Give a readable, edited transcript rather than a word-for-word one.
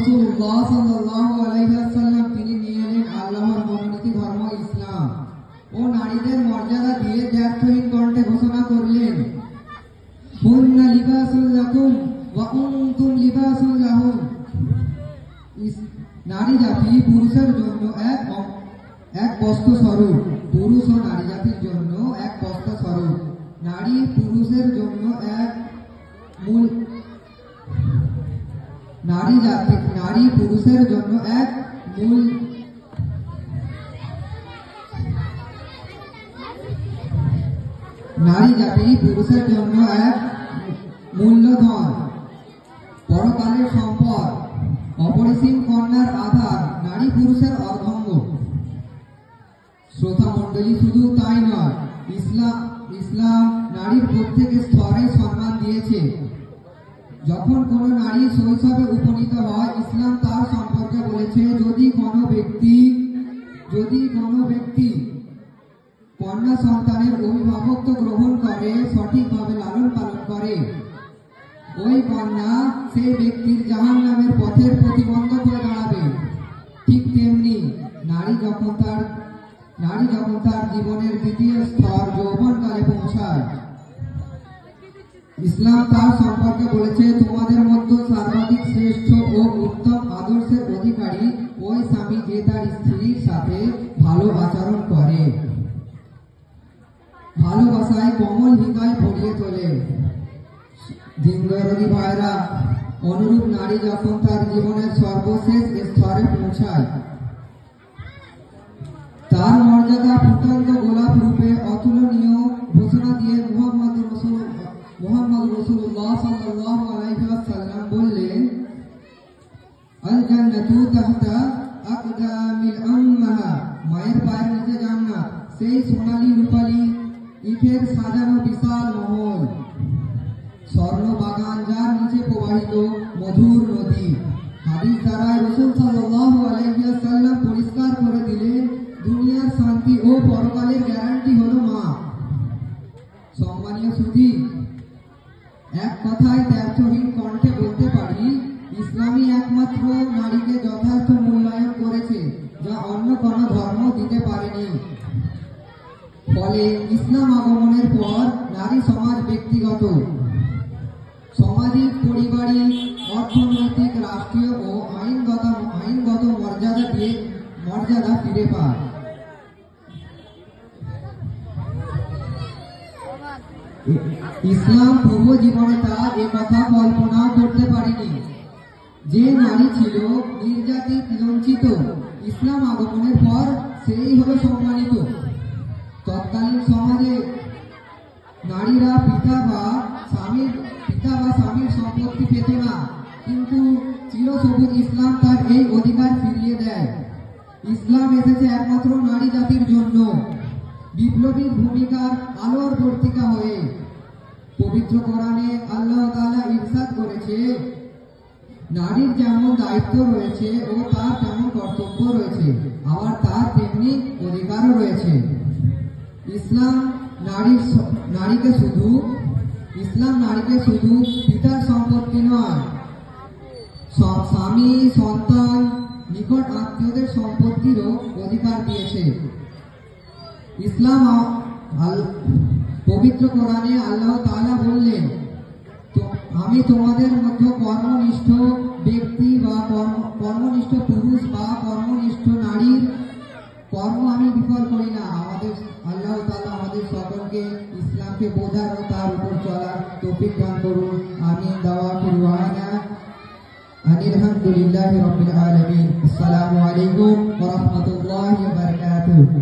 রাসূলুল্লাহ সাল্লাল্লাহু আলাইহি ওয়াসাল্লাম তিনি নিয়ে এলেন আল্লাহর মনোনীত ধর্ম ইসলাম ও নারীদের মর্যাদা দিয়ে ত্যাগহীন কণ্ঠে ঘোষণা করলেন, হুন্না লিবাসুল লাকুম ওয়া আনতুম লিবাসুল লাহুম। নারী জাতি পুরুষের জন্য এক বস্ত্র স্বরূপ, পুরুষ ও নারী জাতির জন্য এক বস্ত্র স্বরূপ। নারী পুরুষের জন্য এক মূল, নারী পুরুষের জন্য এক মূল, নারী জাতি পুরুষের জন্য এক মূল্যধন, পরকালের সম্পদ, অপরিসীম কন্যার আধার, নারী পুরুষের অর্ধাঙ্গ। শ্রোতা মণ্ডলী, শুধু তাই নয়, ইসলাম নারীর প্রত্যেক স্তরে সম্মান দিয়েছে। যখন কোন নারী শৈশবে উপনীত হয়, ইসলাম তার সম্পর্কে বলেছে, যদি কোনো ব্যক্তি কন্যা সন্তানের অভিভাবকত্ব গ্রহণ করে, সঠিকভাবে লালন পালন করে, ওই কন্যা সেই ব্যক্তির জাহান্নামের পথের প্রতিবন্ধক হয়ে দাঁড়াবে। ঠিক তেমনি নারী যখন তার জীবনের দ্বিতীয় স্তর যৌবনকালে পৌঁছায়, ইসলাম তার সম্পর্কে বলেছে, তোমাদের মধ্যে সর্বাধিক শ্রেষ্ঠ ও উত্তম আদর্শের অধিকারী ওই স্বামী যে তার স্ত্রীর সাথে ভালো আচরণ করে, ভালোবাসায় কোমল হৃদয় ভরিয়ে তোলে। দিনদয়ালী ভাইরা, অনুরূপ নারী যখন তার জীবনের সর্বশেষ স্তরে পৌঁছায়, তার মর্যাদা ফুটন্ত গোলাপ রূপে অতুলনীয় ঘোষণা দিয়ে মুহাম্মদ রাসূলুল্লাহ সাল্লাল্লাহু আলাইহি ওয়াসাল্লাম বললেন, আল জান্নাতু তাহতা আকদামিল উম্মাহা, মায়ের পায়ের নিচে জান্নাত, সেই সোনালী রূপালী ইটের সাজানো বিশাল মহল, স্বর্ণ বাগান, যার নিচে প্রবাহিত মধুর নদী। হাদিস দ্বারা রাসূল সাল্লাল্লাহু আলাইহি ওয়াসাল্লাম পরিষ্কার করে দিলেন, দুনিয়ার শান্তি ও পরকালের গ্যারান্টি হলো মা। সম্মানীয় সুধী, এক কথায় ত্যাগহীন কণ্ঠে বলতে পারি, ইসলামই একমাত্র নারীকে যথার্থ মূল্যায়ন করেছে, যা অন্য কোনো ধর্ম দিতে পারেনি। ফলে ইসলাম আগমনের পর নারী সমাজ ব্যক্তিগত, সামাজিক, পারিবারিক, অর্থনৈতিক, রাষ্ট্রীয় ও আইনগত মর্যাদা ফিরে পায়। ইসলাম পূর্ব জীবনে তার একথা কল্পনাও করতে পারেনি। যে নারী ছিল নির্যাতিত, লাঞ্ছিত, ইসলাম আগমনের পর সেই হলো সম্মানিত। তৎকালীন সমাজে নারীরা পিতা বা স্বামীর সম্পত্তি পেত না, কিন্তু চিরসবুজ ইসলাম তার এই অধিকার ফিরিয়ে দেয়। ইসলাম এসেছে একমাত্র নারী জাতির জন্য, বিপ্লবী ভূমিকার আলোর বর্তিকা হয়ে। পবিত্র কোরআনে আল্লাহ তাআলা ইরশাদ করেছে, নারীর যেমন দায়িত্ব রয়েছে ও তার তেমন কর্তব্য রয়েছে, আবার তার তেমনি অধিকারও রয়েছে। ইসলাম নারীকে শুধু পিতার সম্পত্তি নয়, স্বামী, সন্তান, নিকট আত্মীয়দের সম্পত্তিরও অধিকার দিয়েছে। ইসলাম পবিত্র কোরআনে আল্লাহ তাআলা বললেন, আমি তোমাদের মধ্যে কর্মনিষ্ঠ ব্যক্তি বা কর্মনিষ্ঠ পুরুষ বা কর্মনিষ্ঠ নারীর কর্ম আমি বিফল করি না। আল্লাহ তাআলা আমাদের সকলকে ইসলামকে বোঝার ও তার উপর চলার তৌফিক দান করুন। আমিন। দাওয়াতুল ওয়ানা আলহামদুলিল্লাহি রাব্বিল আলামিন। আসসালামু আলাইকুম ওয়া রাহমাতুল্লাহি ওয়া বারাকাতুহু।